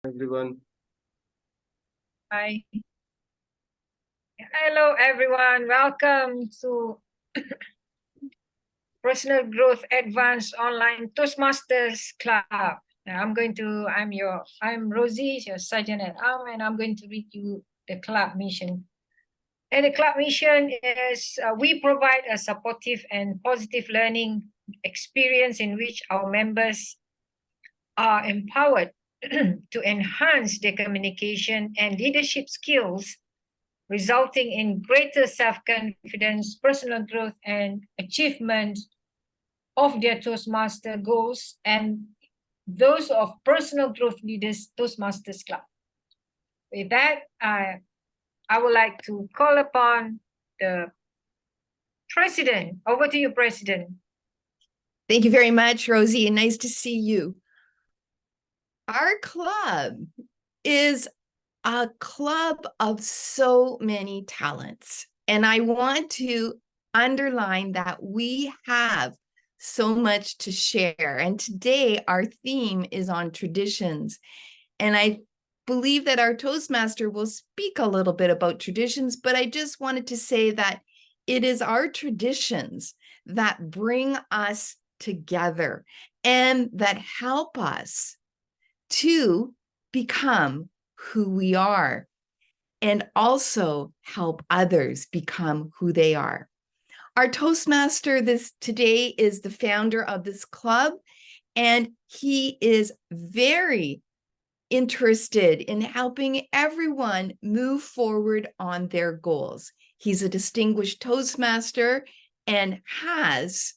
Everyone. Hi. Hello, everyone. Welcome to Personal Growth Advanced Online Toastmasters Club. I'm Rosie, your Sergeant at Arm, and I'm going to read you the club mission. And the club mission is we provide a supportive and positive learning experience in which our members are empowered to enhance their communication and leadership skills, resulting in greater self-confidence, personal growth, and achievement of their Toastmaster goals and those of Personal Growth Leaders Toastmasters Club. With that, I would like to call upon the President. Over to you, President. Thank you very much, Rosie, and nice to see you. Our club is a club of so many talents, and I want to underline that we have so much to share. And today our theme is on traditions, and I believe that our Toastmaster will speak a little bit about traditions, but I just wanted to say that it is our traditions that bring us together and that help us to become who we are and also help others become who they are. Our Toastmaster today is the founder of this club, and he is very interested in helping everyone move forward on their goals. He's a distinguished Toastmaster and has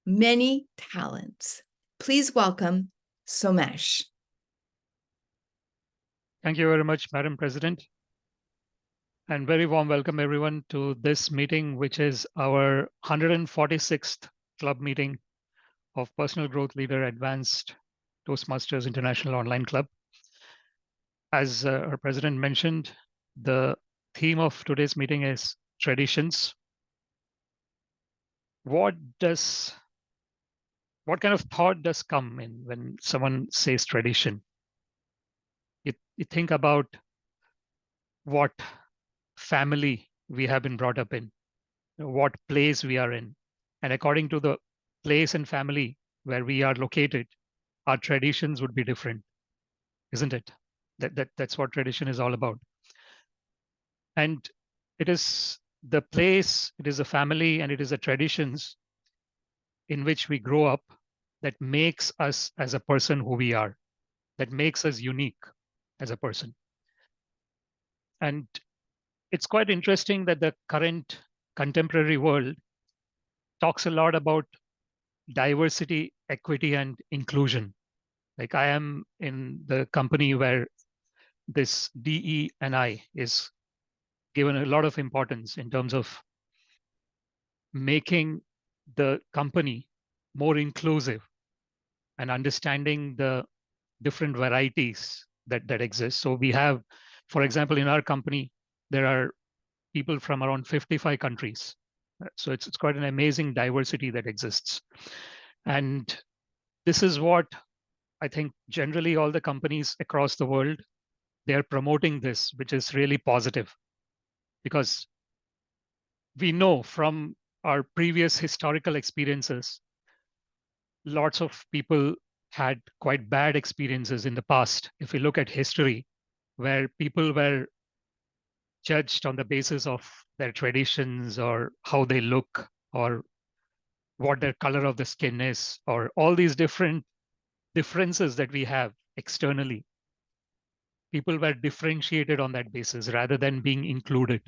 many talents. Please welcome Somesh. Thank you very much, Madam President. And very warm welcome everyone to this meeting, which is our 146th club meeting of Personal Growth Leader Advanced Toastmasters International Online Club. As our president mentioned, the theme of today's meeting is traditions. What kind of thought does come in when someone says tradition? You think about what family we have been brought up in, what place we are in. And according to the place and family where we are located, our traditions would be different, isn't it? That's what tradition is all about. And it is the place, it is a family, and it is the traditions in which we grow up that makes us as a person who we are, that makes us unique as a person. And it's quite interesting that the current contemporary world talks a lot about diversity, equity, and inclusion. Like I am in the company where this DE&I is given a lot of importance in terms of making the company more inclusive and understanding the different varieties that exist. So we have, for example, in our company, there are people from around 55 countries. So it's quite an amazing diversity that exists. And this is what I think generally all the companies across the world, they're promoting this, which is really positive. Because we know from our previous historical experiences, lots of people had quite bad experiences in the past. If we look at history, where people were judged on the basis of their traditions or how they look or what their color of the skin is, or all these different differences that we have externally, people were differentiated on that basis rather than being included.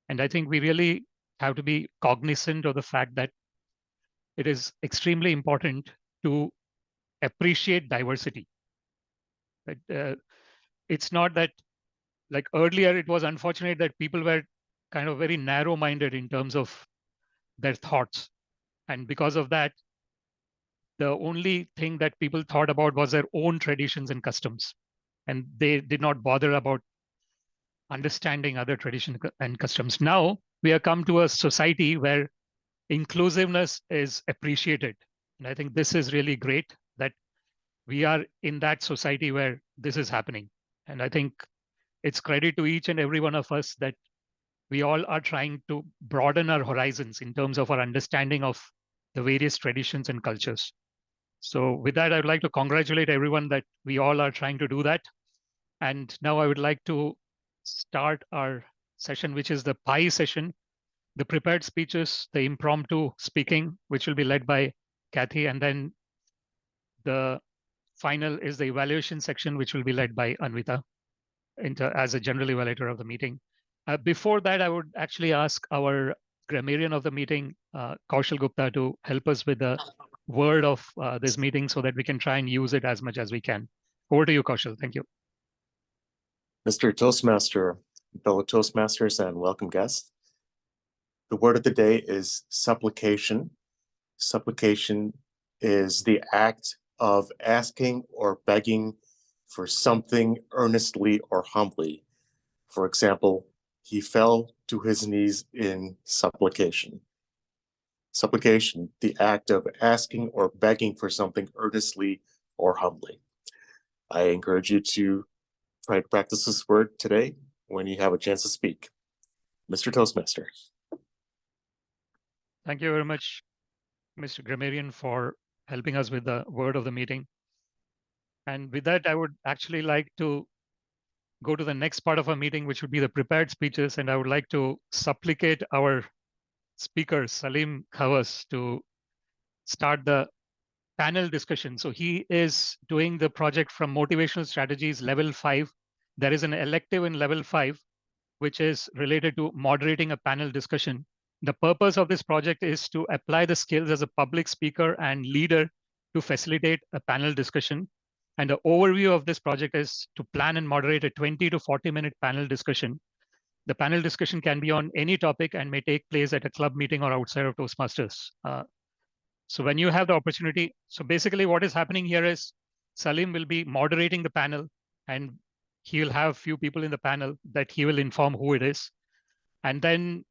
And I think we really have to be cognizant of the fact that it is extremely important to appreciate diversity. It's not that, like earlier, it was unfortunate that people were kind of very narrow-minded in terms of their thoughts. And because of that, the only thing that people thought about was their own traditions and customs. And they did not bother about understanding other traditions and customs. Now we have come to a society where inclusiveness is appreciated. And I think this is really great that we are in that society where this is happening. And I think it's credit to each and every one of us that we all are trying to broaden our horizons in terms of our understanding of the various traditions and cultures. So with that, I would like to congratulate everyone that we all are trying to do that. And now I would like to start our session, which is the PI session, the prepared speeches, the impromptu speaking, which will be led by Kathy, and then the final is the evaluation section, which will be led by Anvita as a general evaluator of the meeting. Before that, I would actually ask our grammarian of the meeting, Kaushal Gupta, to help us with the word of this meeting so that we can try and use it as much as we can. Over to you, Kaushal. Thank you. Mr. Toastmaster, fellow Toastmasters, and welcome guests. The word of the day is supplication. Supplication is the act of asking or begging for something earnestly or humbly. For example, he fell to his knees in supplication. Supplication, the act of asking or begging for something earnestly or humbly. I encourage you to try to practice this word today when you have a chance to speak. Mr. Toastmaster. Thank you very much, Mr. Grammarian, for helping us with the word of the meeting. And with that, I would actually like to go to the next part of our meeting, which would be the prepared speeches. And I would like to supplicate our speaker, Salim Khawas, to start the panel discussion. So he is doing the project from Motivational Strategies Level 5. There is an elective in Level 5, which is related to moderating a panel discussion. The purpose of this project is to apply the skills as a public speaker and leader to facilitate a panel discussion. And the overview of this project is to plan and moderate a 20 to 40-minute panel discussion. The panel discussion can be on any topic and may take place at a club meeting or outside of Toastmasters. So when you have the opportunity, so basically what is happening here is Salim will be moderating the panel, and he will have few people in the panel that he will inform who it is. And then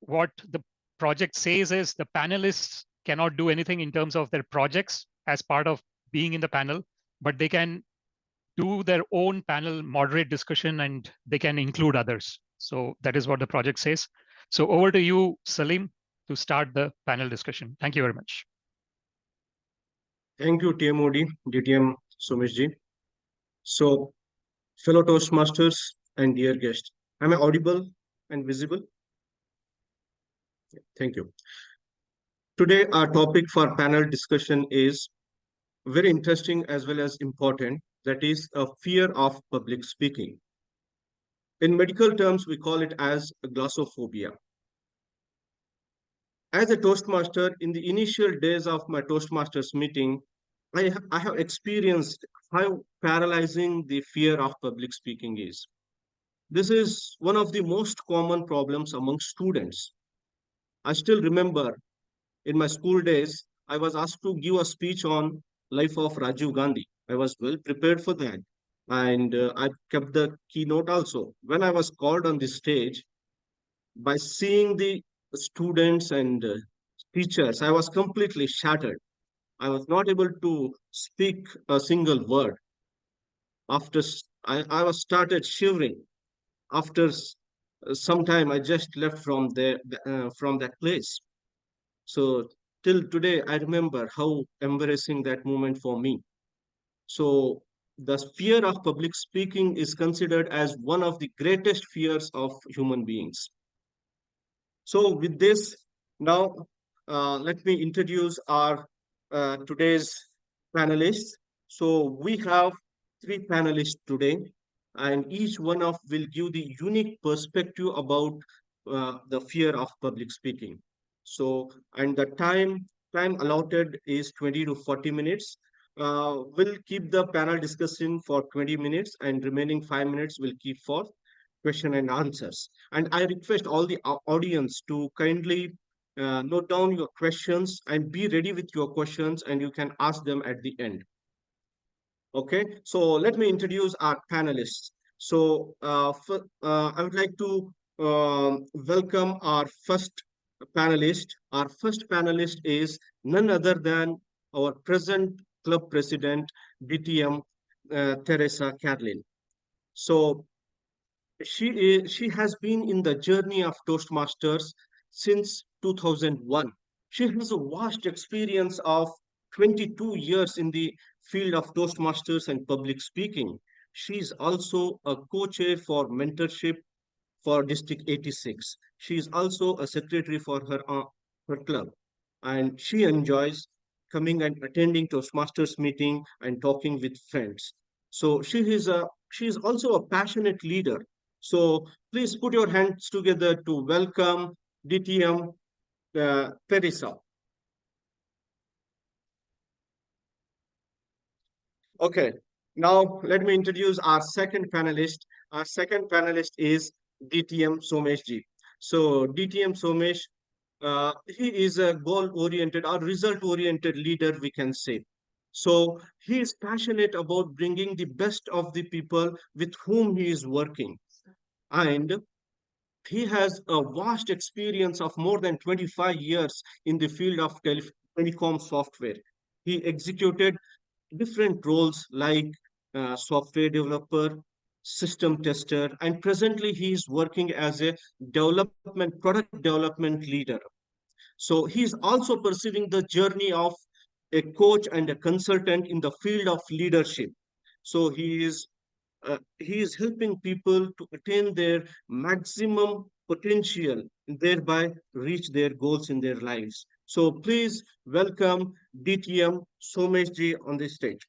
what the project says is the panelists cannot do anything in terms of their projects as part of being in the panel, but they can do their own panel moderate discussion and they can include others. So that is what the project says. So over to you, Salim, to start the panel discussion. Thank you very much. Thank you, TMOD, DTM Someshji. So, fellow Toastmasters and dear guests, am I audible and visible? Thank you. Today, our topic for panel discussion is very interesting as well as important. That is a fear of public speaking. In medical terms, we call it as glossophobia. As a Toastmaster, in the initial days of my Toastmasters meeting, I have experienced how paralyzing the fear of public speaking is. This is one of the most common problems among students. I still remember in my school days, I was asked to give a speech on life of Rajiv Gandhi. I was well prepared for that. And I kept the keynote also. When I was called on the stage, by seeing the students and teachers, I was completely shattered. I was not able to speak a single word. After I was started shivering. After some time, I just left from there from that place. So till today, I remember how embarrassing that moment for me. So the fear of public speaking is considered as one of the greatest fears of human beings. So with this, now let me introduce our today's panelists. So we have three panelists today, and each one of will give the unique perspective about the fear of public speaking. So, and the time allotted is 20 to 40 minutes. We'll keep the panel discussion for 20 minutes, and remaining 5 minutes will keep for question and answers. And I request all the audience to kindly note down your questions and be ready with your questions, and you can ask them at the end. Okay, so let me introduce our panelists. So I would like to welcome our first panelist. Our first panelist is none other than our present Club President, DTM, Teresa Carlin. So she has been in the journey of Toastmasters since 2001. She has a vast experience of 22 years in the field of Toastmasters and public speaking. She is also a co-chair for mentorship for District 86. She is also a secretary for her club, and she enjoys coming and attending Toastmasters meeting and talking with friends. So she is also a passionate leader. So please put your hands together to welcome DTM Teresa. Okay, now let me introduce our second panelist. Our second panelist is DTM Somesh ji. So DTM Somesh, he is a goal-oriented or result-oriented leader, we can say. So he is passionate about bringing the best of the people with whom he is working. And he has a vast experience of more than 25 years in the field of telecom software. He executed different roles like software developer, system tester, and presently he is working as a product development leader. So he is also pursuing the journey of a coach and a consultant in the field of leadership. So he is helping people to attain their maximum potential and thereby reach their goals in their lives. So please welcome DTM Somesh ji on the stage.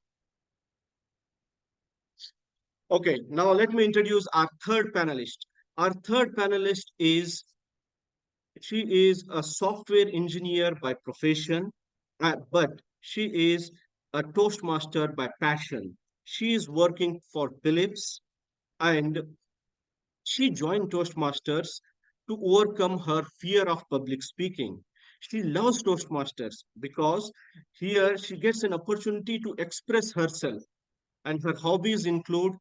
Okay, now let me introduce our third panelist. Our third panelist is, she is a software engineer by profession, but she is a Toastmaster by passion. She is working for Philips, and she joined Toastmasters to overcome her fear of public speaking. She loves Toastmasters because here she gets an opportunity to express herself, and her hobbies include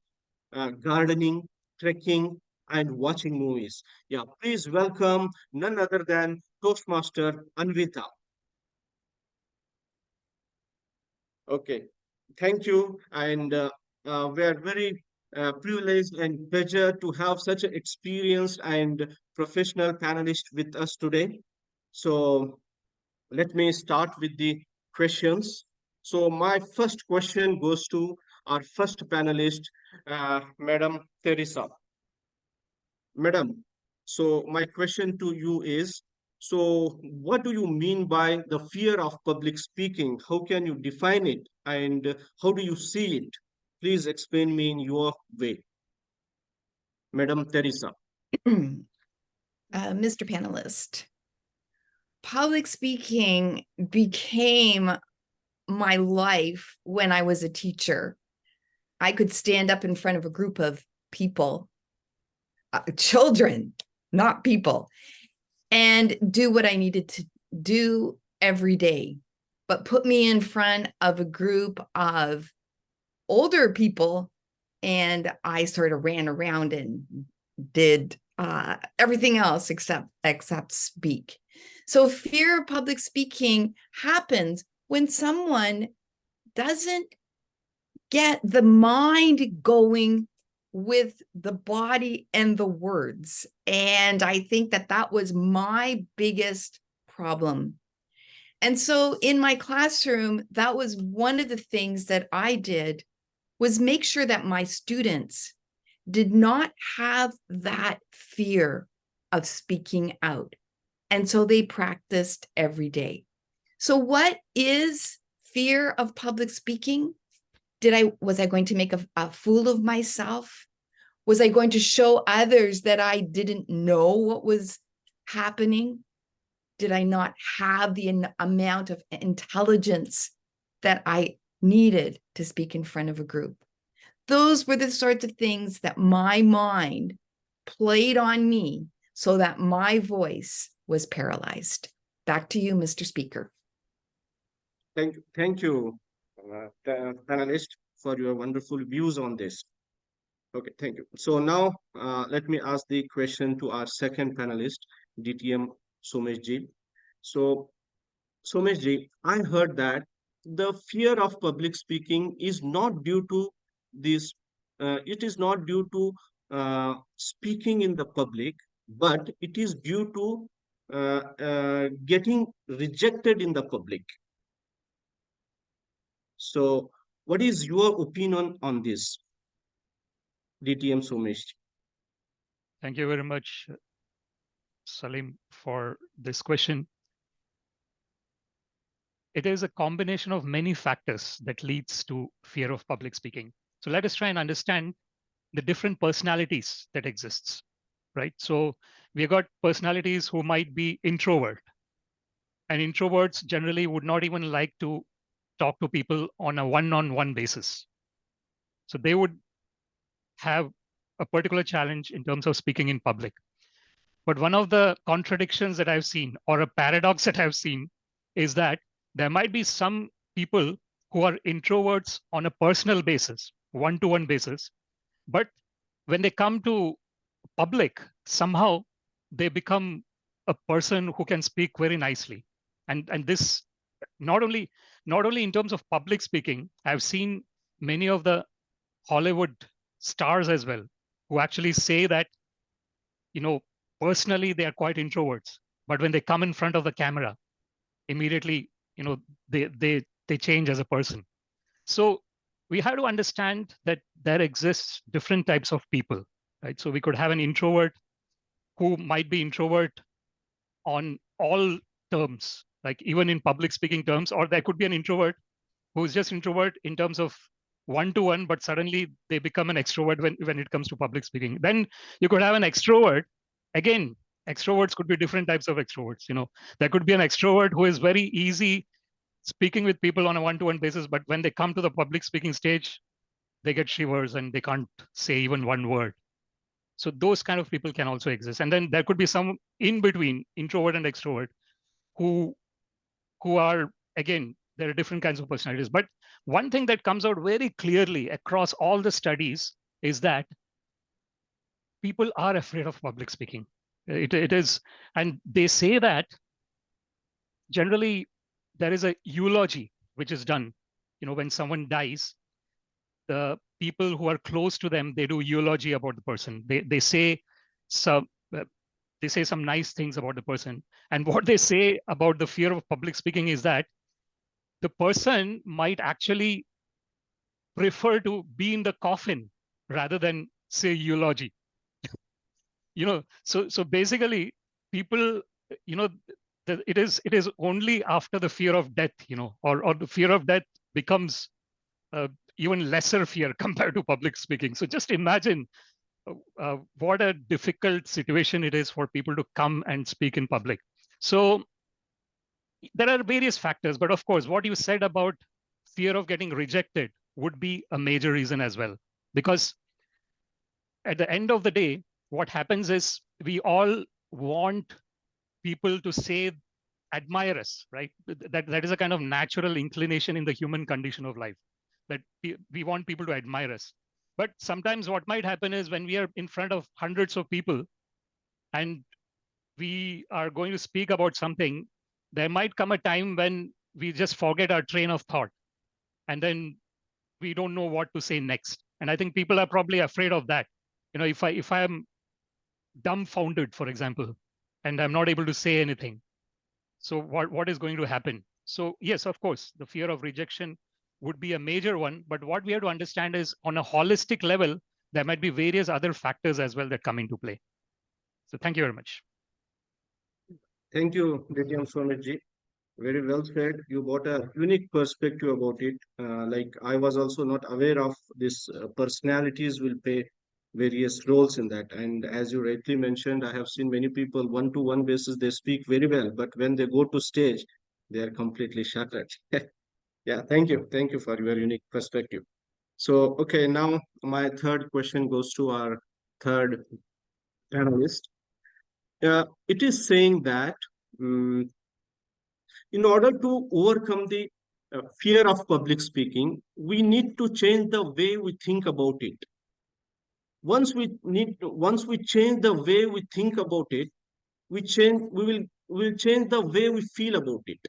gardening, trekking, and watching movies. Yeah, please welcome none other than Toastmaster Anvita. Okay, thank you. And we are very privileged and pleasure to have such an experienced and professional panelist with us today. So let me start with the questions. So my first question goes to our first panelist, Madam Teresa. Madam, so my question to you is, so what do you mean by the fear of public speaking? How can you define it and how do you see it? Please explain me in your way. Madam Teresa. Mr. Panelist, public speaking became my life when I was a teacher. I could stand up in front of a group of people, children, not people, and do what I needed to do every day. But put me in front of a group of older people, and I sort of ran around and did everything else except speak. So fear of public speaking happens when someone doesn't get the mind going with the body and the words. And I think that that was my biggest problem. And so in my classroom, that was one of the things that I did, was make sure that my students did not have that fear of speaking out. And so they practiced every day. So what is fear of public speaking? Was I going to make a fool of myself? Was I going to show others that I didn't know what was happening? Did I not have the amount of intelligence that I needed to speak in front of a group? Those were the sorts of things that my mind played on me so that my voice was paralyzed. Back to you, Mr. Speaker. Thank you, panelist, for your wonderful views on this. Okay, thank you. So now let me ask the question to our second panelist, DTM Somesh ji. So Somesh ji, I heard that the fear of public speaking is not due to this, it is not due to speaking in the public, but it is due to getting rejected in the public. So, what is your opinion on this, DTM Somesh? Thank you very much, Salim, for this question. It is a combination of many factors that leads to fear of public speaking. So let us try and understand the different personalities that exists, right? So we got personalities who might be introvert, and introverts generally would not even like to talk to people on a one-on-one basis. So they would have a particular challenge in terms of speaking in public. But one of the contradictions that I've seen, or a paradox that I've seen, is that there might be some people who are introverts on a personal basis, one-to-one basis, but when they come to public, somehow they become a person who can speak very nicely. And this not only in terms of public speaking, I've seen many of the Hollywood stars as well who actually say that, you know, personally they are quite introverts, but when they come in front of the camera, immediately, you know, they change as a person. So we have to understand that there exists different types of people, right? So we could have an introvert who might be introvert on all terms, like even in public speaking terms, or there could be an introvert who's just introvert in terms of one-to-one, but suddenly they become an extrovert when it comes to public speaking. Then you could have an extrovert. Again, extroverts could be different types of extroverts. You know, there could be an extrovert who is very easy speaking with people on a one-to-one basis, but when they come to the public speaking stage, they get shivers and they can't say even one word. So those kind of people can also exist. And then there could be some in between introvert and extrovert who are, again, there are different kinds of personalities. But one thing that comes out very clearly across all the studies is that people are afraid of public speaking. It is, and they say that generally there is a eulogy which is done. You know, when someone dies, the people who are close to them, they do eulogy about the person. They say some they say some nice things about the person. And what they say about the fear of public speaking is that the person might actually prefer to be in the coffin rather than say eulogy. You know, so basically people, you know, it is only after the fear of death, you know, or the fear of death becomes even lesser fear compared to public speaking. So just imagine what a difficult situation it is for people to come and speak in public. So there are various factors, but of course, what you said about fear of getting rejected would be a major reason as well. Because at the end of the day, what happens is we all want people to say, admire us, right? That is a kind of natural inclination in the human condition of life, that we want people to admire us. But sometimes what might happen is when we are in front of hundreds of people and we are going to speak about something, there might come a time when we just forget our train of thought and then we don't know what to say next. And I think people are probably afraid of that. You know, if I am dumbfounded, for example, and I'm not able to say anything, so what is going to happen? So yes, of course, the fear of rejection would be a major one. But what we have to understand is on a holistic level, there might be various other factors as well that come into play. So thank you very much. Thank you, DTM Somesh. Very well said. You got a unique perspective about it. Like I was also not aware of this. Personalities will play various roles in that. And as you rightly mentioned, I have seen many people one-to-one basis. They speak very well, but when they go to stage, they are completely shattered. Yeah, thank you for your unique perspective. So, okay, now my third question goes to our third panelist. It is saying that. In order to overcome the fear of public speaking, we need to change the way we think about it. Once we change the way we think about it, we will change the way we feel about it.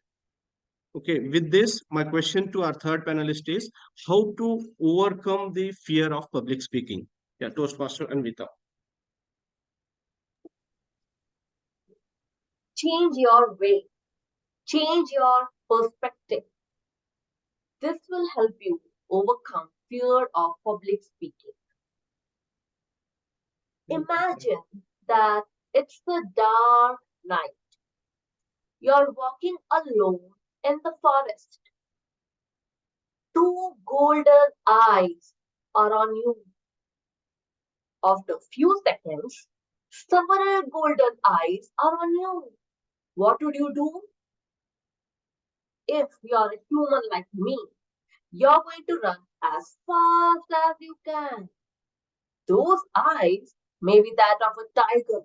Okay, with this, my question to our third panelist is how to overcome the fear of public speaking. Yeah, Toastmaster Anvita. Change your way, change your perspective. This will help you overcome fear of public speaking. Imagine that it's a dark night. You're walking alone in the forest. Two golden eyes are on you. After a few seconds, several golden eyes are on you. What would you do? If you're a human like me, you're going to run as fast as you can. Those eyes may be that of a tiger.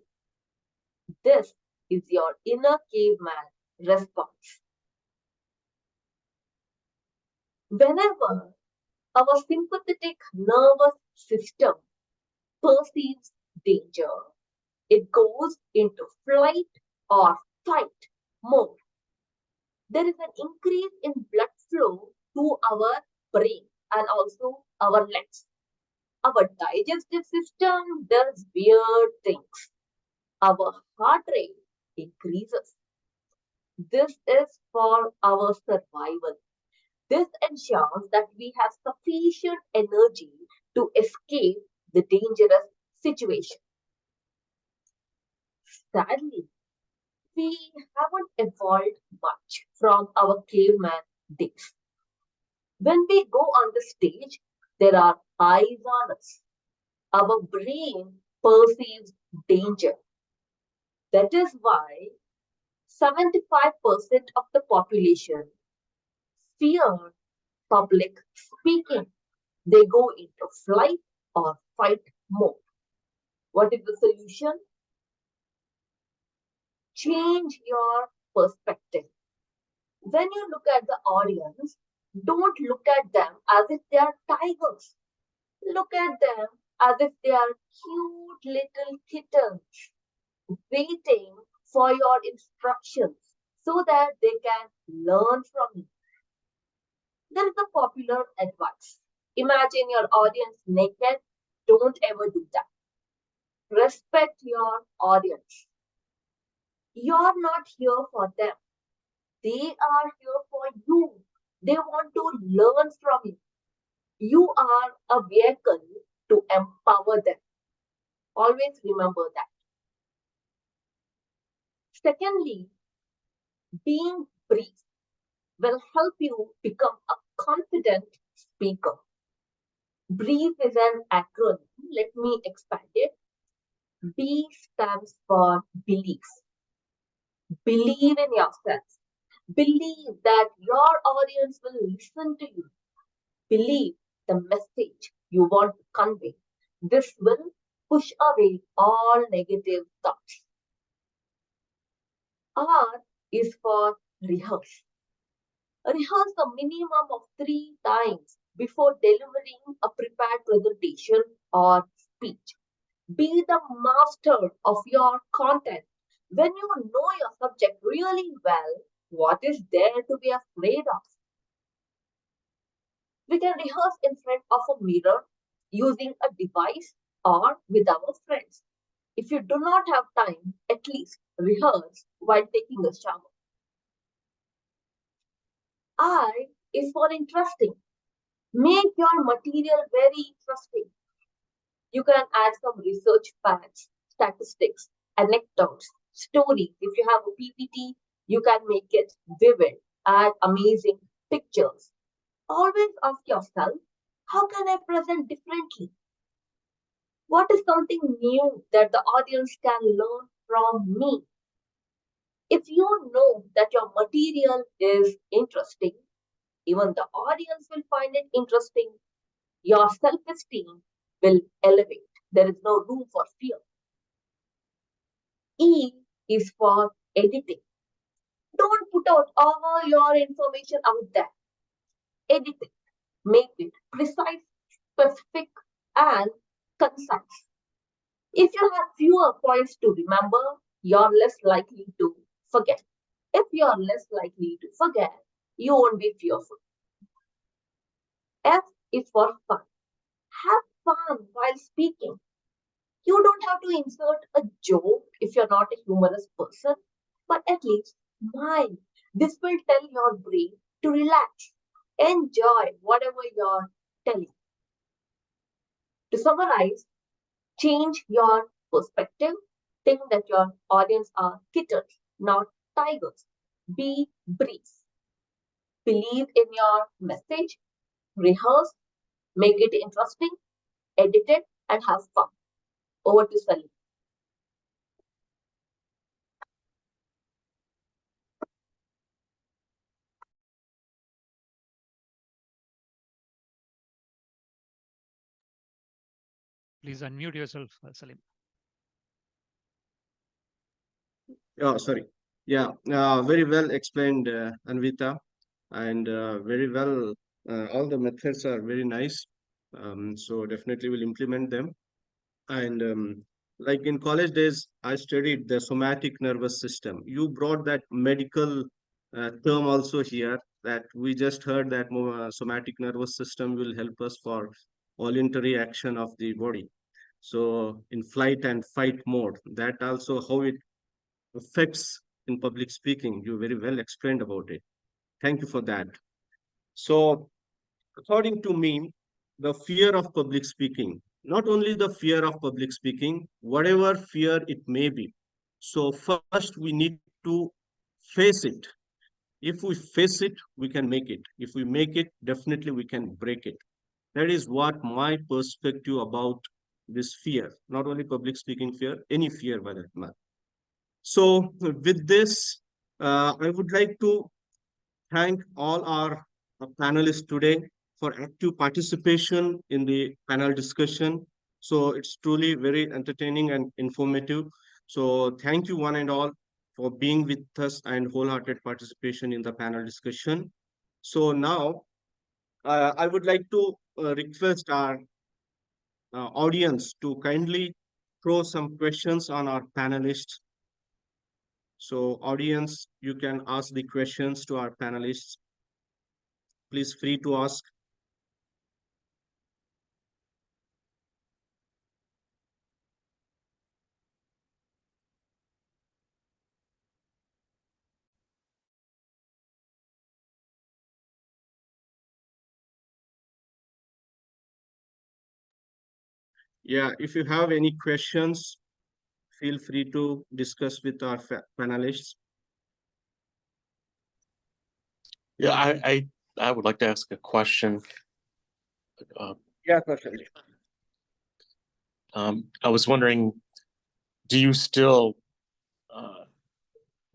This is your inner caveman response. Whenever our sympathetic nervous system perceives danger, it goes into flight or fight mode. There is an increase in blood flow to our brain and also our legs. Our digestive system does weird things. Our heart rate increases. This is for our survival. This ensures that we have sufficient energy to escape the dangerous situation. Sadly, we haven't evolved much from our caveman days. When we go on the stage, there are eyes on us. Our brain perceives danger. That is why 75% of the population fear public speaking. They go into flight or fight mode. What is the solution? Change your perspective. When you look at the audience, don't look at them as if they are tigers. Look at them as if they are cute little kittens waiting for your instructions so that they can learn from you. There is a popular advice. Imagine your audience naked. Don't ever do that. Respect your audience. You're not here for them. They are here for you. They want to learn from you. You are a vehicle to empower them. Always remember that. Secondly, being brief will help you become a confident speaker. Brief is an acronym. Let me expand it. B stands for belief. Believe in yourself. Believe that your audience will listen to you. Believe the message you want to convey. This will push away all negative thoughts. R is for rehearse. Rehearse a minimum of 3 times before delivering a prepared presentation or speech. Be the master of your content. When you know your subject really well, what is there to be afraid of? We can rehearse in front of a mirror using a device or with our friends. If you do not have time, at least rehearse while taking a shower. I is for interesting. Make your material very interesting. You can add some research facts, statistics, anecdotes, stories. If you have a PPT, you can make it vivid, add amazing pictures. Always ask yourself, how can I present differently? What is something new that the audience can learn from me? If you know that your material is interesting, even the audience will find it interesting. Your self-esteem will elevate. There is no room for fear. E is for editing. Don't put out all your information out there. Edit it. Make it precise, specific, and concise. If you have fewer points to remember, you're less likely to forget. If you're less likely to forget, you won't be fearful. F is for fun. Have fun while speaking. You don't have to insert a joke if you're not a humorous person, but at least smile. This will tell your brain to relax. Enjoy whatever you're telling. To summarize, change your perspective. Think that your audience are kittens, not tigers. Be brief. Believe in your message. Rehearse. Make it interesting. Edit it and have fun. Over to Salim. Please unmute yourself, Salim. Oh, sorry. Yeah, very well explained, Anvita, and very well. All the methods are very nice. So definitely will implement them. And like in college days, I studied the somatic nervous system. You brought that medical term also here, that we just heard that somatic nervous system will help us for voluntary action of the body. So in flight and fight mode, that also how it affects in public speaking. You very well explained about it. Thank you for that. So according to me, the fear of public speaking, not only the fear of public speaking, whatever fear it may be. So first we need to face it. If we face it, we can make it. If we make it, definitely we can break it. That is what my perspective about this fear, not only public speaking fear, any fear by that matter. So with this, I would like to thank all our panelists today for active participation in the panel discussion. So it's truly very entertaining and informative. So thank you one and all for being with us and wholehearted participation in the panel discussion. So now I would like to request our audience to kindly throw some questions on our panelists. So audience, you can ask the questions to our panelists. Please free to ask. Yeah, if you have any questions, feel free to discuss with our panelists. Yeah, I would like to ask a question. Yeah, question. I was wondering, do you still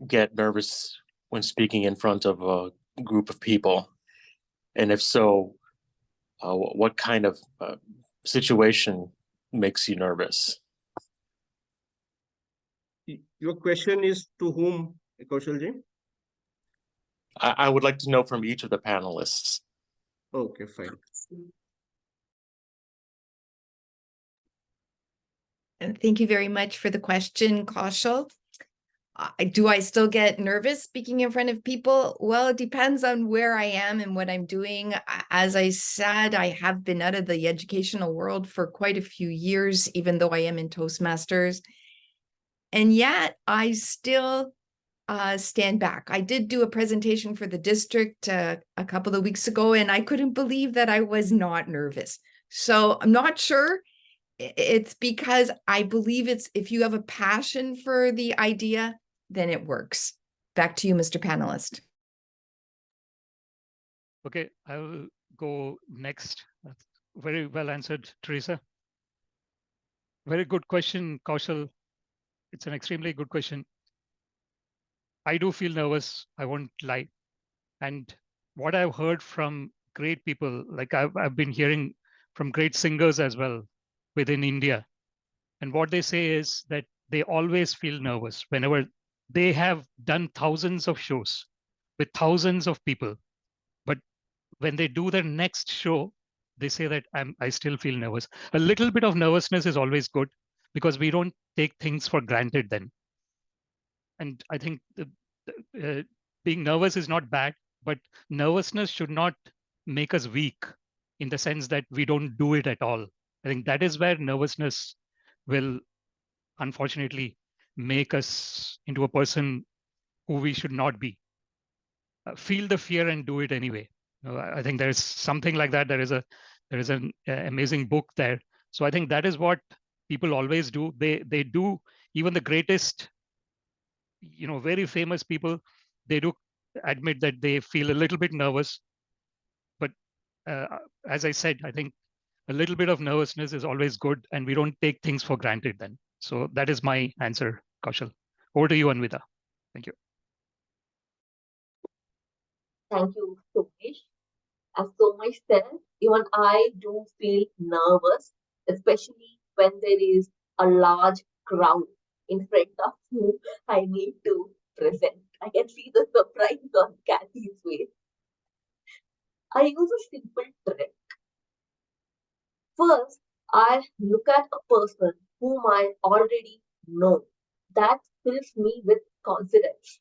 get nervous when speaking in front of a group of people? And if so, what kind of situation makes you nervous? Your question is to whom, Kaushalji? I would like to know from each of the panelists. Okay, fine. And thank you very much for the question, Kaushal. Do I still get nervous speaking in front of people? Well, it depends on where I am and what I'm doing. As I said, I have been out of the educational world for quite a few years, even though I am in Toastmasters. And yet I still stand back. I did do a presentation for the district a couple of weeks ago, and I couldn't believe that I was not nervous. So I'm not sure. It's because I believe it's if you have a passion for the idea, then it works. Back to you, Mr. Panelist. Okay, I will go next. That's very well answered, Teresa. Very good question, Kaushal. It's an extremely good question. I do feel nervous, I won't lie. And what I've heard from great people, like I've been hearing from great singers as well within India. And what they say is that they always feel nervous whenever they have done thousands of shows with thousands of people. But when they do their next show, they say that I still feel nervous. A little bit of nervousness is always good because we don't take things for granted then. And I think being nervous is not bad, but nervousness should not make us weak in the sense that we don't do it at all. I think that is where nervousness will unfortunately make us into a person who we should not be. Feel the fear and do it anyway. I think there's something like that. There is an amazing book there. So I think that is what people always do. They do, even the greatest, very famous people, they do admit that they feel a little bit nervous. But as I said, I think a little bit of nervousness is always good, and we don't take things for granted then. So that is my answer, Kaushal. Over to you, Anvita. Thank you. Thank you, Somesh. As Somesh said, even I do feel nervous, especially when there is a large crowd in front of whom I need to present. I can see the surprise on Kathy's face. I use a simple trick. First, I look at a person whom I already know. That fills me with confidence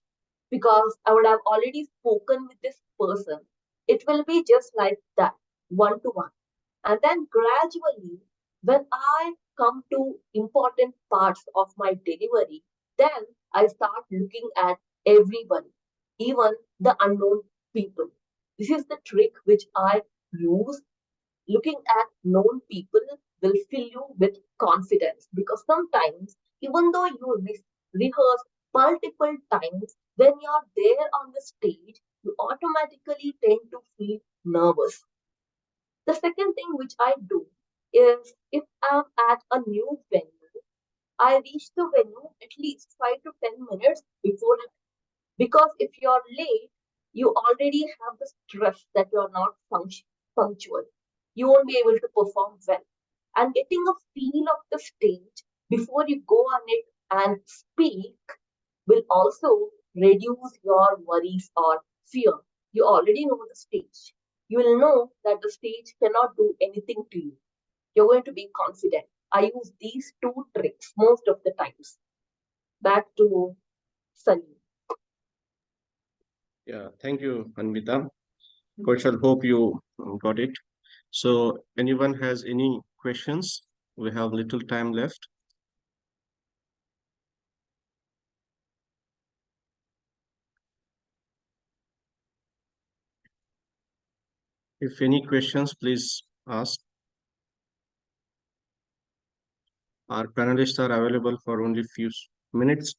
because I would have already spoken with this person. It will be just like that, one to one. And then gradually, when I come to important parts of my delivery, then I start looking at everybody, even the unknown people. This is the trick which I use. Looking at known people will fill you with confidence because sometimes, even though you rehearse multiple times, when you're there on the stage, you automatically tend to feel nervous. The second thing which I do is if I'm at a new venue, I reach the venue at least 5 to 10 minutes beforehand. Because if you're late, you already have the stress that you're not punctual. You won't be able to perform well. And getting a feel of the stage before you go on it and speak will also reduce your worries or fear. You already know the stage. You will know that the stage cannot do anything to you. You're going to be confident. I use these two tricks most of the times. Back to Sunny. Yeah, thank you, Anvita. Kaushal, hope you got it. So, anyone has any questions? We have little time left. If any questions, please ask. Our panelists are available for only few minutes.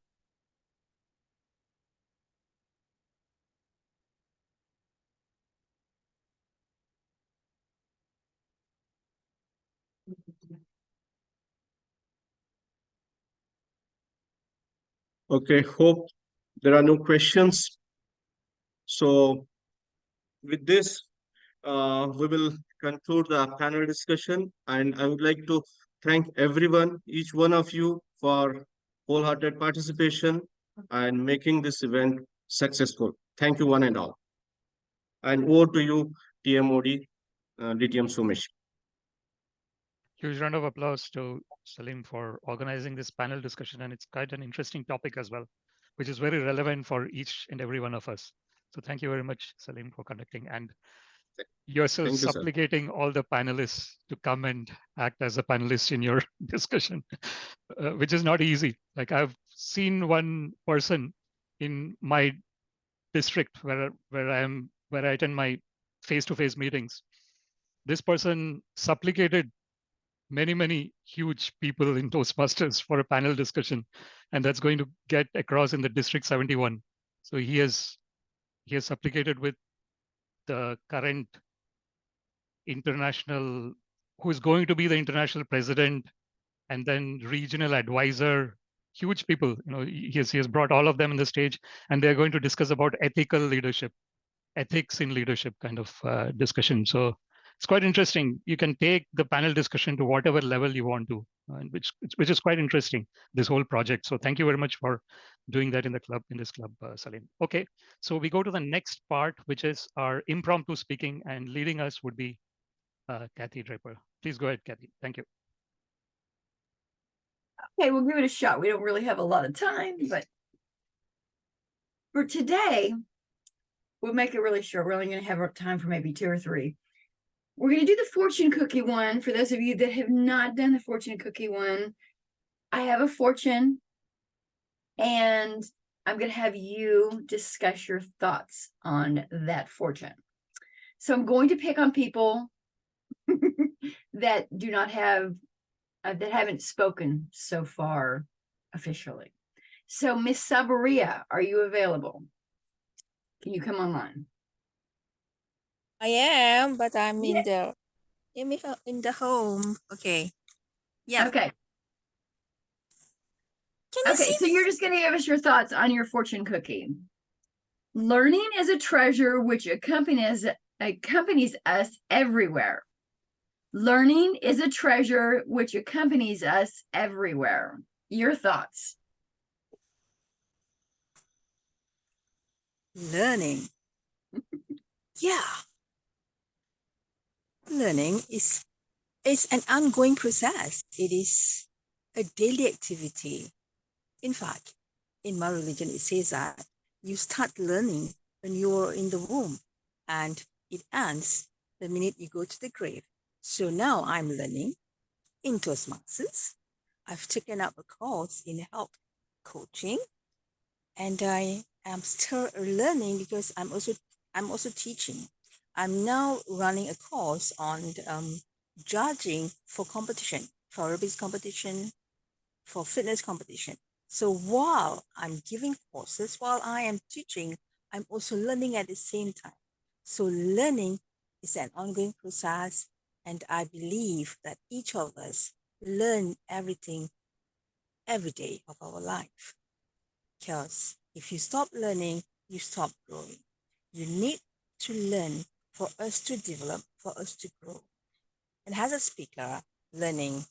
Okay, hope there are no questions. So, with this, we will conclude the panel discussion, and I would like to thank everyone, each one of you, for wholehearted participation and making this event successful. Thank you, one and all. And over to you, TMOD, DTM Sumesh. Huge round of applause to Salim for organizing this panel discussion. And it's quite an interesting topic as well, which is very relevant for each and every one of us. So thank you very much, Salim, for conducting, and yourself Thank you, sir. supplicating all the panelists to come and act as a panelist in your discussion, which is not easy. Like, I've seen one person in my district where I attend my face-to-face meetings. This person supplicated many huge people in Toastmasters for a panel discussion, and that's going to get across in the District 71. So he has supplicated with the current international, who is going to be the international president, and then regional advisor, huge people. He has brought all of them in the stage, and they're going to discuss about ethical leadership, ethics in leadership kind of discussion. So it's quite interesting. You can take the panel discussion to whatever level you want to, which is quite interesting, this whole project. So thank you very much for doing that in this club, Salim. Okay, so we go to the next part, which is our impromptu speaking, and leading us would be Kathy Draper. Please go ahead, Kathy. Thank you. Okay, we'll give it a shot. We don't really have a lot of time, but for today, we'll make it really short. We're only going to have time for maybe 2 or 3. We're going to do the fortune cookie one. For those of you that have not done the fortune cookie one, I have a fortune, and I'm going to have you discuss your thoughts on that fortune. So I'm going to pick on people that do not have, that haven't spoken so far officially. So Miss Sabaria, are you available? Can you come online? I am, but I'm Yeah. in the home. Okay. Yeah. Okay. Can you Okay, see so me? you're just going to give us your thoughts on your fortune cookie. Learning is a treasure which accompanies us everywhere. Learning is a treasure which accompanies us everywhere. Your thoughts? Learning. Yeah. Learning is an ongoing process. It is a daily activity. In fact, in my religion, it says that you start learning when you're in the womb, and it ends the minute you go to the grave. So now I'm learning in Toastmasters. I've taken up a course in health coaching, and I am still learning because I'm also teaching. I'm now running a course on judging for competition, for aerobics competition, for fitness competition. So while I'm giving courses, while I am teaching, I'm also learning at the same time. So learning is an ongoing process, and I believe that each of us learn everything every day of our life. Because if you stop learning, you stop growing. You need to learn for us to develop, for us to grow. And as a speaker, learning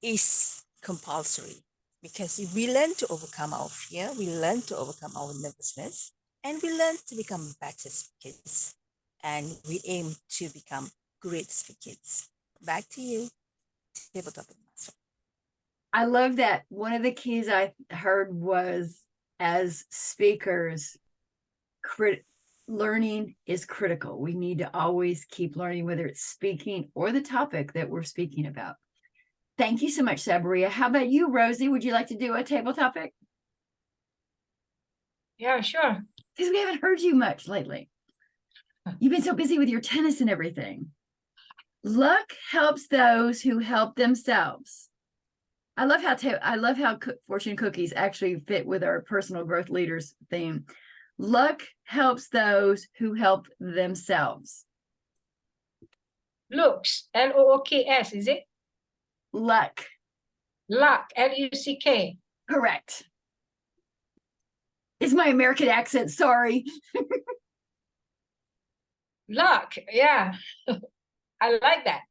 is compulsory, because if we learn to overcome our fear, we learn to overcome our nervousness, and we learn to become better speakers. And we aim to become great speakers. Back to you, table topic master. I love that. One of the keys I heard was, as speakers, learning is critical. We need to always keep learning, whether it's speaking or the topic that we're speaking about. Thank you so much, Sabaria. How about you, Rosie? Would you like to do a table topic? Yeah, sure. Because we haven't heard you much lately. You've been so busy with your tennis and everything. Luck helps those who help themselves. I love how fortune cookies actually fit with our personal growth leaders theme. Luck helps those who help themselves. Looks, L-O-O-K-S, is it? Luck. Luck, L-U-C-K. Correct. It's my American accent, sorry. Luck, yeah. I like that.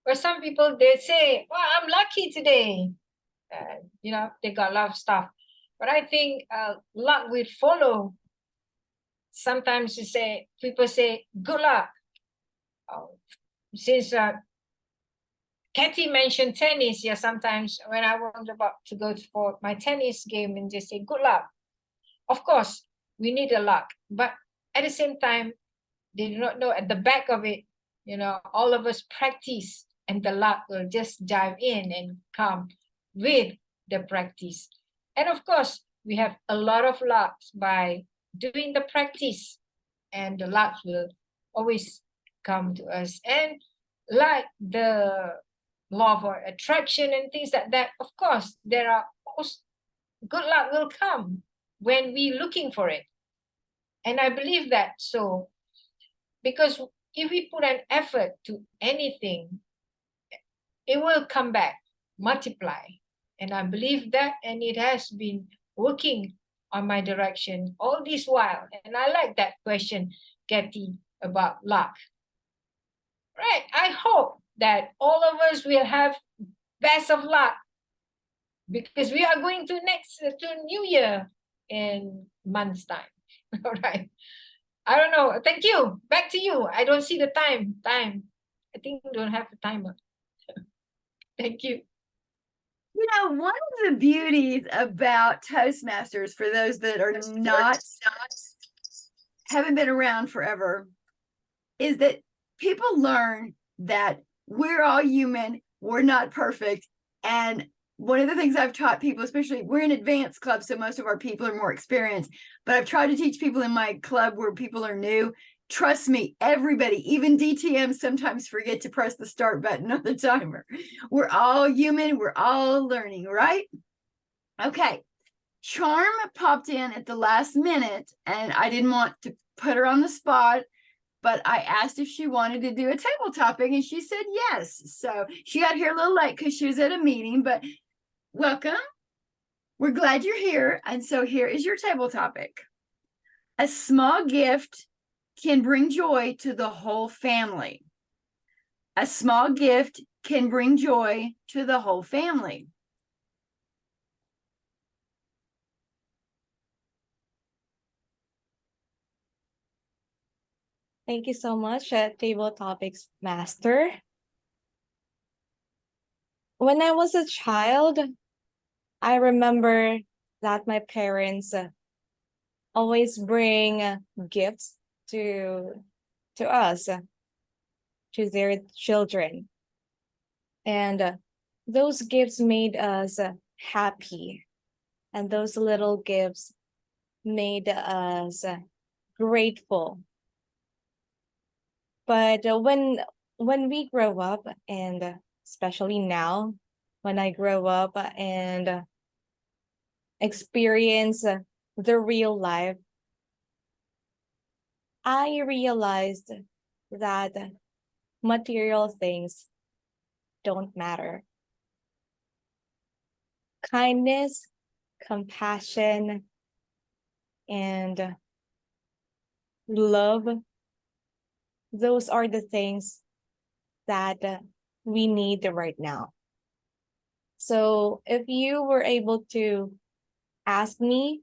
Or some people, they say, well, I'm lucky today. You know, they got a lot of stuff. But I think luck will follow. Sometimes people say, good luck. Since Kathy mentioned tennis, yeah, sometimes when I was about to go for my tennis game and they say, good luck. Of course, we need a luck. But at the same time, they do not know at the back of it, you know, all of us practice and the luck will just dive in and come with the practice. And of course, we have a lot of luck by doing the practice, and the luck will always come to us. And like the law of attraction and things like that, of course, there are good luck will come when we're looking for it. And I believe that so, because if we put an effort to anything, it will come back, multiply. And I believe that, and it has been working on my direction all this while. And I like that question, Kathy, about luck. Right, I hope that all of us will have best of luck, because we are going to New Year in months' time. All right. I don't know. Thank you. Back to you. I don't see the time. I think we don't have a timer. Thank you. You know, one of the beauties about Toastmasters, for those that are not haven't been around forever, is that people learn that we're all human, we're not perfect. And one of the things I've taught people, especially we're an advanced club, so most of our people are more experienced, but I've tried to teach people in my club where people are new. Trust me, everybody, even DTMs sometimes forget to press the start button on the timer. We're all human, we're all learning, right? Okay. Charm popped in at the last minute, and I didn't want to put her on the spot, but I asked if she wanted to do a table topic, and she said yes. So she got here a little late because she was at a meeting, but welcome. We're glad you're here. And so here is your table topic. A small gift can bring joy to the whole family. A small gift can bring joy to the whole family. Thank you so much, Table Topics Master. When I was a child, I remember that my parents always bring gifts to us, to their children. And those gifts made us happy. And those little gifts made us grateful. But when we grow up, and especially now, when I grow up and experience the real life, I realized that material things don't matter. Kindness, compassion, and love, those are the things that we need right now. So if you were able to ask me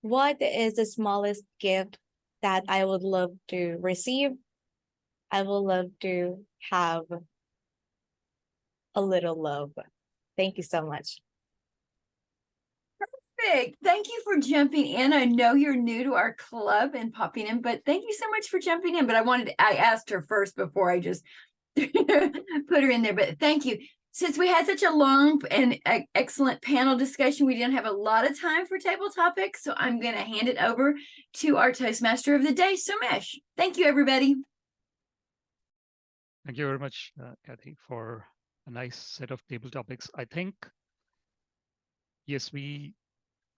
what is the smallest gift that I would love to receive, I would love to have a little love. Thank you so much. Perfect. Thank you for jumping in. I know you're new to our club and popping in, but thank you so much for jumping in. But I asked her first before I just put her in there, but thank you. Since we had such a long and excellent panel discussion, we didn't have a lot of time for table topics. So I'm going to hand it over to our Toastmaster of the day, Sumesh. Thank you, everybody. Thank you very much, Kathy, for a nice set of table topics. I think, yes,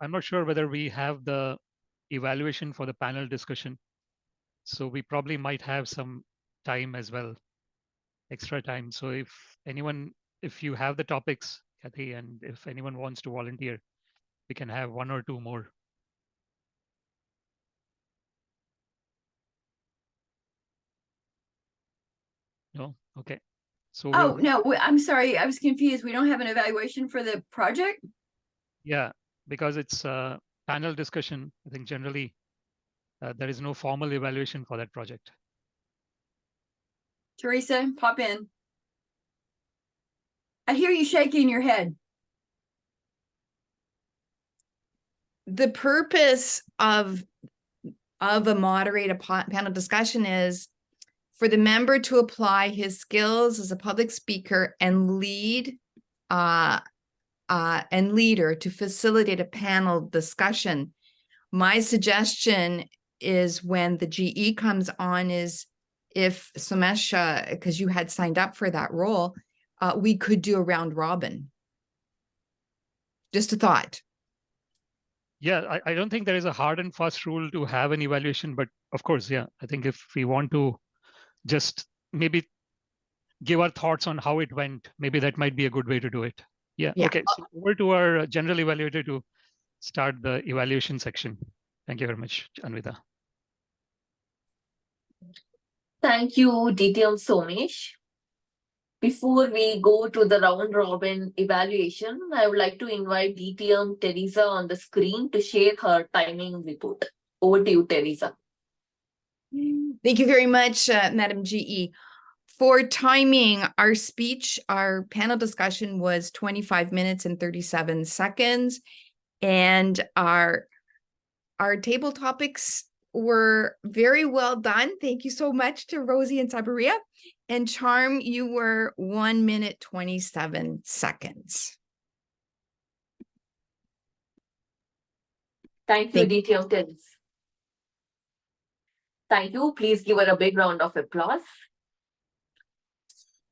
I'm not sure whether we have the evaluation for the panel discussion. So we probably might have some time as well, extra time. So if you have the topics, Kathy, and if anyone wants to volunteer, we can have one or two more. No? Okay. So no, I'm sorry. I was confused. We don't have an evaluation for the project? Yeah, because it's a panel discussion. I think generally there is no formal evaluation for that project. Teresa, pop in. I hear you shaking your head. The purpose of a moderated panel discussion is for the member to apply his skills as a public speaker and leader to facilitate a panel discussion. My suggestion is when the GE comes on is if Sumesh, because you had signed up for that role, we could do a round robin. Just a thought. Yeah, I don't think there is a hard and fast rule to have an evaluation, but of course, yeah, I think if we want to just maybe give our thoughts on how it went, maybe that might be a good way to do it. Yeah. Okay. So over to our general evaluator to start the evaluation section. Thank you very much, Anvita. Thank you, DTM Somesh. Before we go to the round robin evaluation, I would like to invite DTM Teresa on the screen to share her timing report. Over to you, Teresa. Thank you very much, Madam GE. For timing, our panel discussion was 25 minutes and 37 seconds. And our table topics were very well done. Thank you so much to Rosie and Sabaria. And Charm, you were 1 minute, 27 seconds. Thank you, Thank you. DTM Tens. Thank you. Please give her a big round of applause.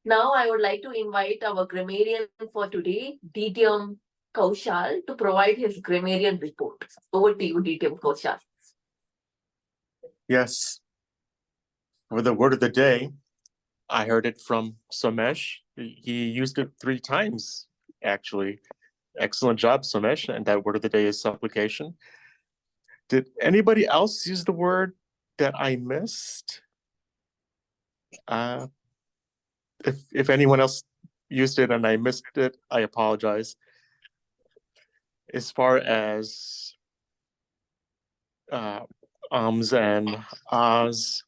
Now I would like to invite our grammarian for today, DTM Kaushal, to provide his grammarian report. Over to you, DTM Kaushal. Yes. For the word of the day, I heard it from Somesh. He used it 3 times, actually. Excellent job, Somesh. And that word of the day is supplication. Did anybody else use the word that I missed? If anyone else used it and I missed it, I apologize. As far as ums and ahs,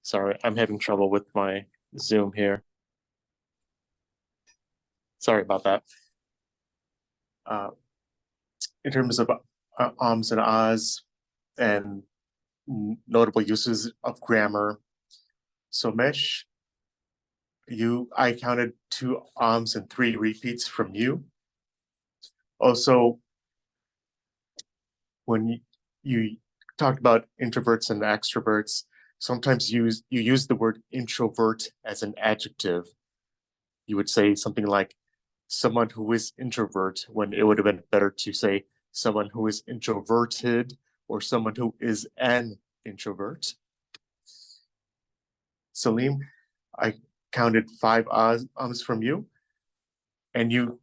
sorry, I'm having trouble with my Zoom here. Sorry about that. In terms of ums and ahs and notable uses of grammar, Somesh, I counted 2 ums and 3 repeats from you. Also, when you talked about introverts and extroverts, sometimes you use the word introvert as an adjective. You would say something like someone who is introvert, when it would have been better to say someone who is introverted or someone who is an introvert. Salim, I counted 5 ums from you, and you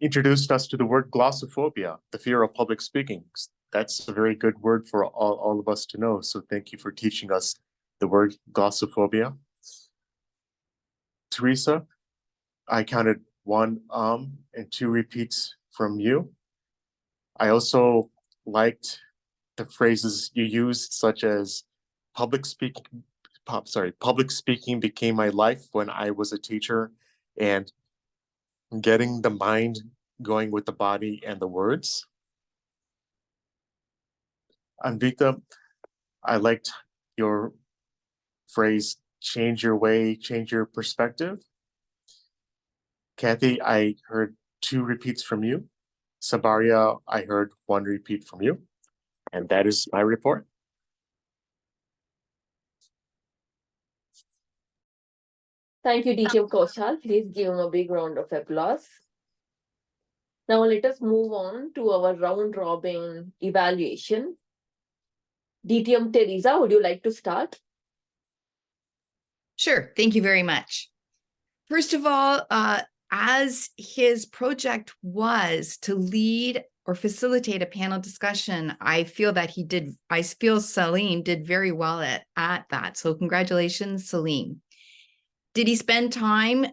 introduced us to the word glossophobia, the fear of public speaking. That's a very good word for all of us to know. So thank you for teaching us the word glossophobia. Teresa, I counted 1 and 2 repeats from you. I also liked the phrases you used, such as public speaking became my life when I was a teacher, and getting the mind going with the body and the words. Anvita, I liked your phrase, change your way, change your perspective. Kathy, I heard 2 repeats from you. Sabaria, I heard 1 repeat from you. And that is my report. Thank you, DTM Kaushal. Please give him a big round of applause. Now let us move on to our round robin evaluation. DTM Teresa, would you like to start? Sure. Thank you very much. First of all, as his project was to lead or facilitate a panel discussion, I feel Salim did very well at that. So congratulations, Salim. Did he spend time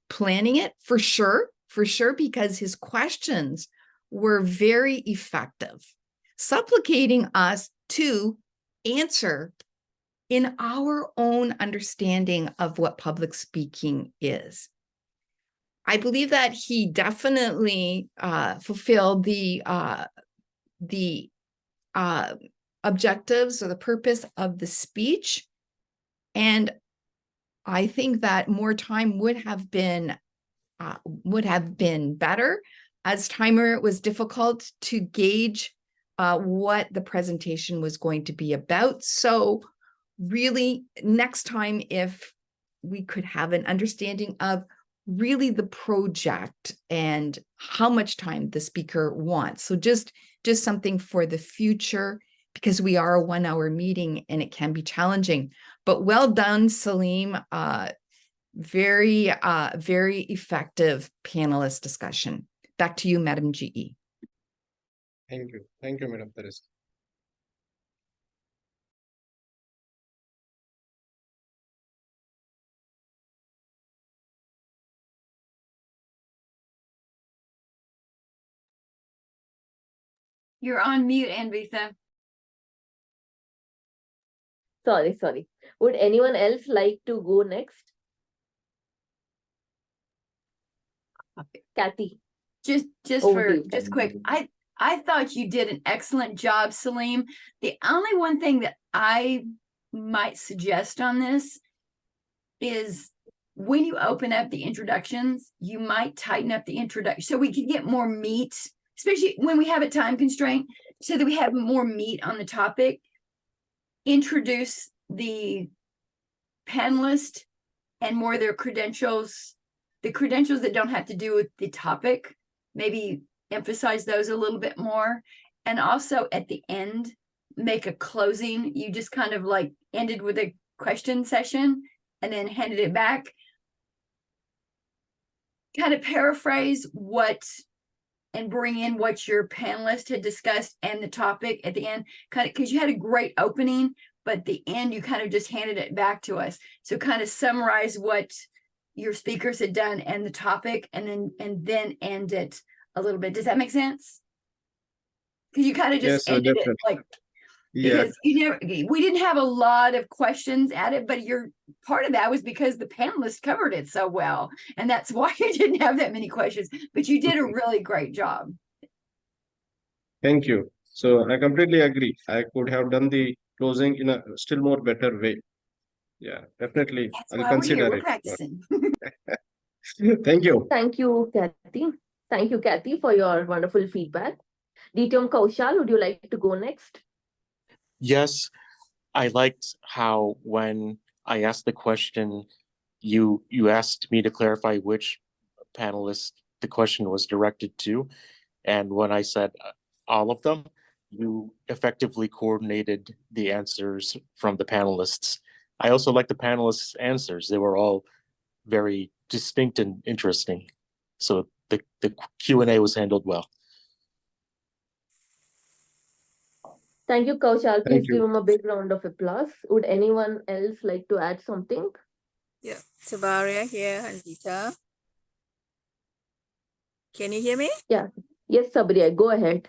planning it? For sure, because his questions were very effective, supplicating us to answer in our own understanding of what public speaking is. I believe that he definitely fulfilled the objectives or the purpose of the speech. And I think that more time would have been better. As timer, it was difficult to gauge what the presentation was going to be about. So really, next time, if we could have an understanding of really the project and how much time the speaker wants. So just something for the future, because we are a 1-hour meeting and it can be challenging. But well done, Salim. Very effective panelist discussion. Back to you, Madam GE. Thank you, Madam Teresa. You're on mute, Anvita. Sorry. Would anyone else like to go next? Kathy. Just Over to you, quick. I I thought you did an excellent job, Salim. The only one thing that I might suggest on this is when you open up the introductions, you might tighten up the introduction so we can get more meat, especially when we have a time constraint, so that we have more meat on the topic. Introduce the panelist and more their credentials, the credentials that don't have to do with the topic, maybe emphasize those a little bit more. And also at the end, make a closing. You just kind of like ended with a question session and then handed it back. Kind of paraphrase what and bring in what your panelist had discussed and the topic at the end, kind of, because you had a great opening, but at the end you kind of just handed it back to us. So kind of summarize what your speakers had done and the topic, and then end it a little bit. Does that make sense? Because you kind of just Yes, sir, ended it definitely. like, Yeah, because we didn't have a lot of questions at it, but your part of that was because the panelists covered it so well, and that's why you didn't have that many questions, but you did a really great job. thank you. So I completely agree. I could have done the closing in a still more better way. Yeah, definitely. That's I'll why we're here, consider we're it. practicing. Thank you. Thank you, Kathy. Thank you, Kathy, for your wonderful feedback. DTM Kaushal, would you like to go next? Yes, I liked how when I asked the question, you asked me to clarify which panelist the question was directed to. And when I said all of them, you effectively coordinated the answers from the panelists. I also like the panelists' answers. They were all very distinct and interesting. So the Q&A was handled well. Thank you, Kaushal. Thank Please give you. him a big round of applause. Would anyone else like to add something? Yeah, Sabaria here, Anvita. Can you hear me? Yeah. Yes, Sabriya, go ahead.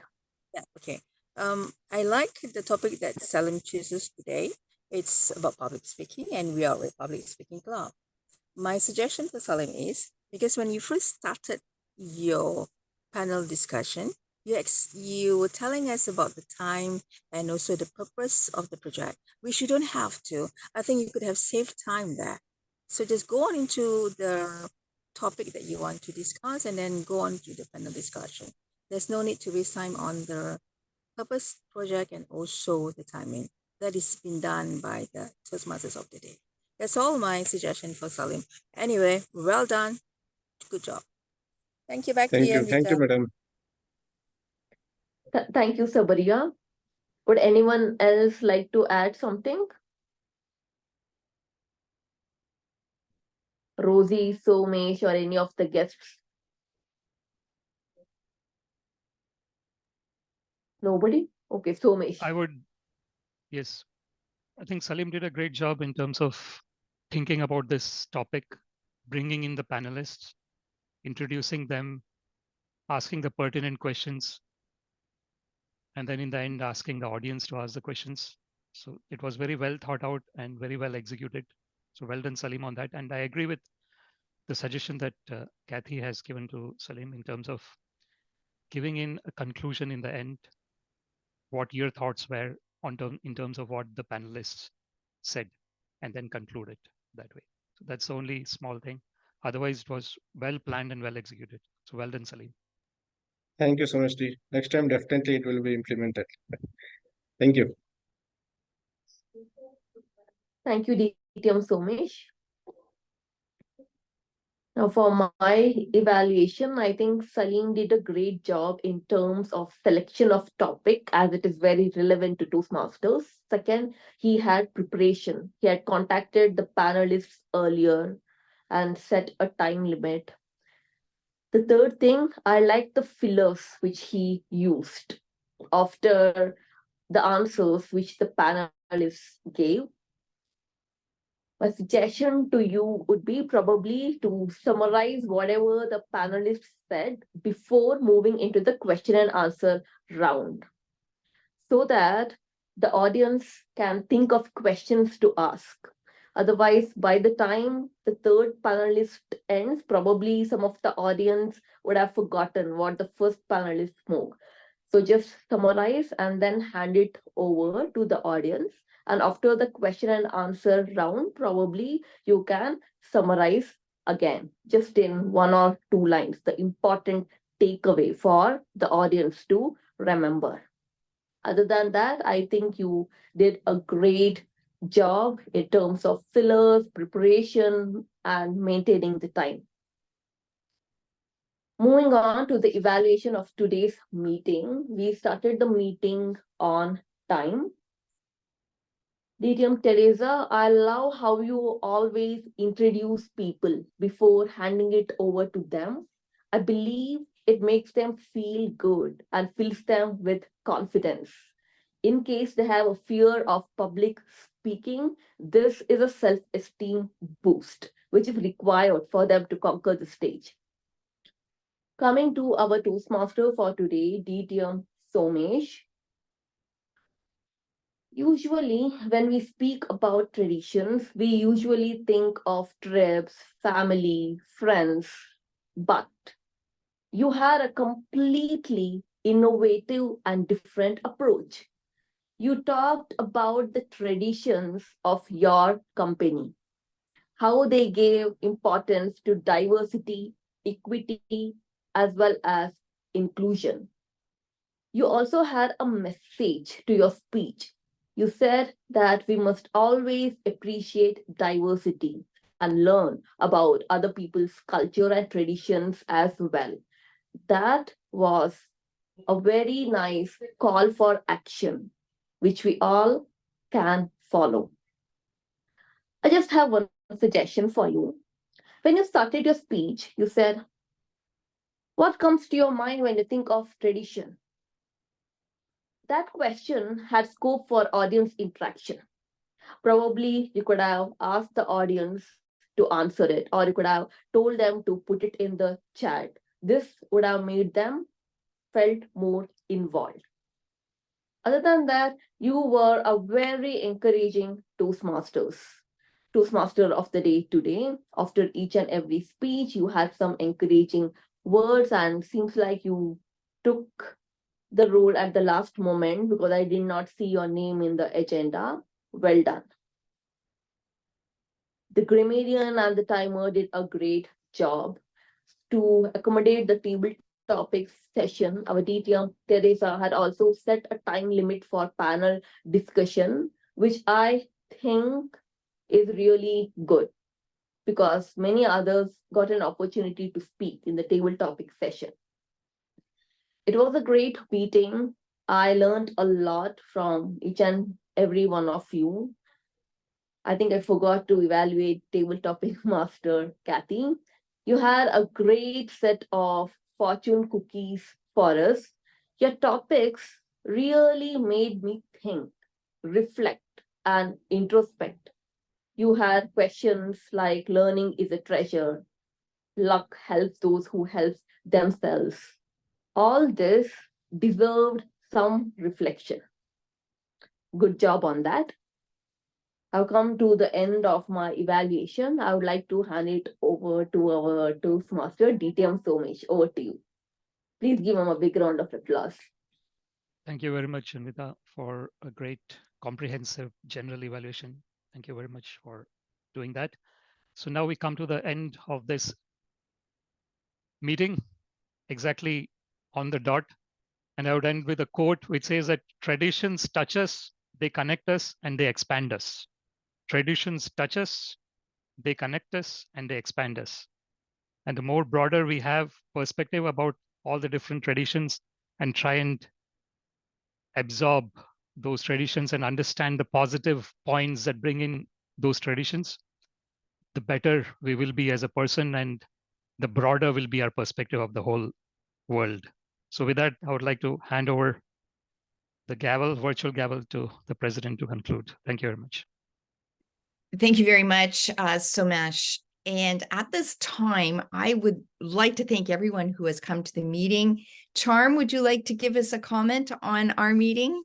Yeah, okay. I like the topic that Salim chooses today. It's about public speaking, and we are a public speaking club. My suggestion for Salim is, because when you first started your panel discussion, you were telling us about the time and also the purpose of the project, which you don't have to. I think you could have saved time there. So just go on into the topic that you want to discuss and then go on to the panel discussion. There's no need to waste time on the purpose, project, and also the timing. That is been done by the Toastmasters of the day. That's all my suggestion for Salim. Anyway, well done. Good job. Thank you. Back to Thank you, you. Thank you, Anvita. madam. Thank you, Sabriya. Would anyone else like to add something? Rosie, Somesh, or any of the guests? Nobody? Okay, Somesh. Yes, I think Salim did a great job in terms of thinking about this topic, bringing in the panelists, introducing them, asking the pertinent questions, and then in the end, asking the audience to ask the questions. So it was very well thought out and very well executed. So well done, Salim, on that. And I agree with the suggestion that Kathy has given to Salim in terms of giving in a conclusion in the end, what your thoughts were in terms of what the panelists said, and then conclude it that way. So that's the only small thing. Otherwise, it was well planned and well executed. So well done, Salim. Thank you so much, D. Next time, definitely it will be implemented. Thank you. Thank you, DTM Somesh. Now, for my evaluation, I think Salim did a great job in terms of selection of topic, as it is very relevant to Toastmasters. Second, he had preparation. He had contacted the panelists earlier and set a time limit. The third thing, I like the fillers which he used after the answers which the panelists gave. My suggestion to you would be probably to summarize whatever the panelists said before moving into the question and answer round, so that the audience can think of questions to ask. Otherwise, by the time the third panelist ends, probably some of the audience would have forgotten what the first panelist spoke. So just summarize and then hand it over to the audience. And after the question and answer round, probably you can summarize again, just in 1 or 2 lines, the important takeaway for the audience to remember. Other than that, I think you did a great job in terms of fillers, preparation, and maintaining the time. Moving on to the evaluation of today's meeting, we started the meeting on time. DTM Teresa, I love how you always introduce people before handing it over to them. I believe it makes them feel good and fills them with confidence. In case they have a fear of public speaking, this is a self-esteem boost, which is required for them to conquer the stage. Coming to our Toastmaster for today, DTM Somesh. Usually, when we speak about traditions, we usually think of trips, family, friends, but you had a completely innovative and different approach. You talked about the traditions of your company, how they gave importance to diversity, equity, as well as inclusion. You also had a message to your speech. You said that we must always appreciate diversity and learn about other people's culture and traditions as well. That was a very nice call for action, which we all can follow. I just have one suggestion for you. When you started your speech, you said, "What comes to your mind when you think of tradition?" That question had scope for audience interaction. Probably you could have asked the audience to answer it, or you could have told them to put it in the chat. This would have made them felt more involved. Other than that, you were a very encouraging Toastmaster of the day today. After each and every speech, you had some encouraging words, and seems like you took the role at the last moment because I did not see your name in the agenda. Well done. The grammarian and the timer did a great job to accommodate the table topics session. Our DTM Teresa had also set a time limit for panel discussion, which I think is really good because many others got an opportunity to speak in the table topic session. It was a great meeting. I learned a lot from each and every one of you. I think I forgot to evaluate table topic master Kathy. You had a great set of fortune cookies for us. Your topics really made me think, reflect, and introspect. You had questions like learning is a treasure, luck helps those who help themselves. All this deserved some reflection. Good job on that. I've come to the end of my evaluation. I would like to hand it over to our Toastmaster, DTM Somesh. Over to you. Please give him a big round of applause. Thank you very much, Anvita, for a great comprehensive general evaluation. Thank you very much for doing that. So now we come to the end of this meeting, exactly on the dot. And I would end with a quote which says that traditions touch us, they connect us, and they expand us. Traditions touch us, they connect us, and they expand us. And the more broader we have perspective about all the different traditions and try and absorb those traditions and understand the positive points that bring in those traditions, the better we will be as a person and the broader will be our perspective of the whole world. So with that, I would like to hand over the gavel, virtual gavel, to the president to conclude. Thank you very much. Thank you very much, Somesh. And at this time, I would like to thank everyone who has come to the meeting. Charm, would you like to give us a comment on our meeting?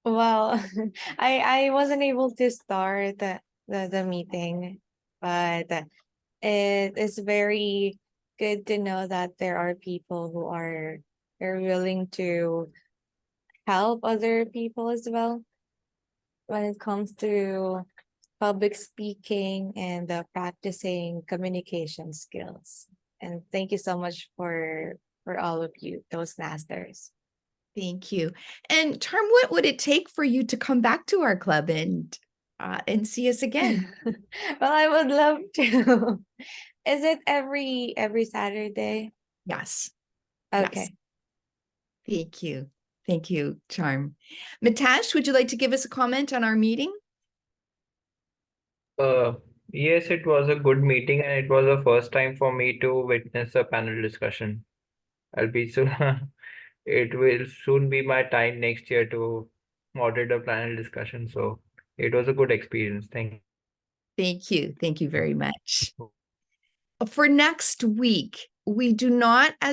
Well, I wasn't able to start the meeting, but it is very good to know that there are people who are willing to help other people as well when it comes to public speaking and practicing communication skills. And thank you so much for all of you, Toastmasters. Thank you. And Charm, what would it take for you to come back to our club and see us again? Well, I would love to. Is it every Saturday? Yes. Okay. Yes. Thank you. Thank you, Charm. Mitash, would you like to give us a comment on our meeting? Yes, it was a good meeting, and it was the first time for me to witness a panel discussion. I'll be so it will soon be my time next year to moderate a panel discussion. So it was a good experience. Thank Thank you. Thank you very much. For next week, we do not, as